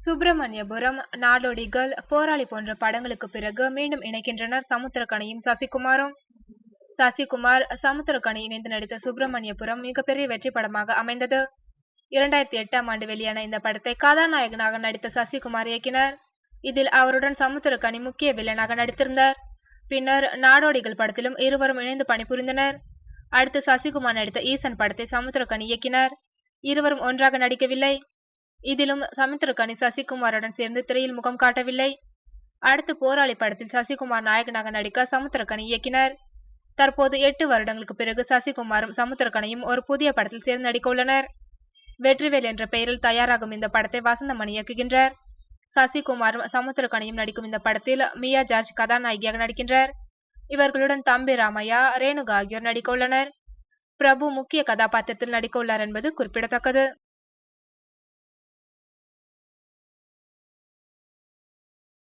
சுப்பிரமணியபுரம், நாடோடிகள், போராளி போன்ற படங்களுக்கு பிறகு மீண்டும் இணைக்கின்றனர் சமுத்திரக்கனியும் சசிகுமாரும். சசிகுமார், சமுத்திரக்கனி இணைந்து நடித்த சுப்பிரமணியபுரம் மிகப்பெரிய வெற்றி படமாக அமைந்தது. 2008ஆம் ஆண்டு வெளியான இந்த படத்தை கதாநாயகனாக நடித்த சசிகுமார் இயக்கினார். இதில் அவருடன் சமுத்திரக்கனி முக்கிய வில்லனாக நடித்திருந்தார். பின்னர் நாடோடிகள் படத்திலும் இருவரும் இணைந்து பணிபுரிந்தனர். அடுத்து சசிகுமார் நடித்த ஈசன் படத்தை சமுத்திரக்கனி இயக்கினார். இருவரும் ஒன்றாக நடிக்கவில்லை. இதிலும் சமுத்திரக்கனி சசிகுமாருடன் சேர்ந்து திரையில் முகம் காட்டவில்லை. அடுத்து போராளி படத்தில் சசிகுமார் நாயகனாக நடிக்க சமுத்திரக்கனி இயக்கினார். தற்போது 8 வருடங்களுக்கு பிறகு சசிகுமாரும் சமுத்திரக்கனியும் ஒரு புதிய படத்தில் சேர்ந்து நடிக்க உள்ளனர். வெற்றிவேல் என்ற பெயரில் தயாராகும் இந்த படத்தை வசந்தமணி இயக்குகின்றார். சசிகுமாரும் சமுத்திரக்கனியும் நடிக்கும் இந்த படத்தில் மியா ஜார்ஜ் கதாநாயகியாக நடிக்கின்றார். இவர்களுடன் தம்பி ராமையா, ரேணுகா ஆகியோர் நடிக்க உள்ளனர். பிரபு முக்கிய கதாபாத்திரத்தில் நடிக்க உள்ளார் என்பது குறிப்பிடத்தக்கது.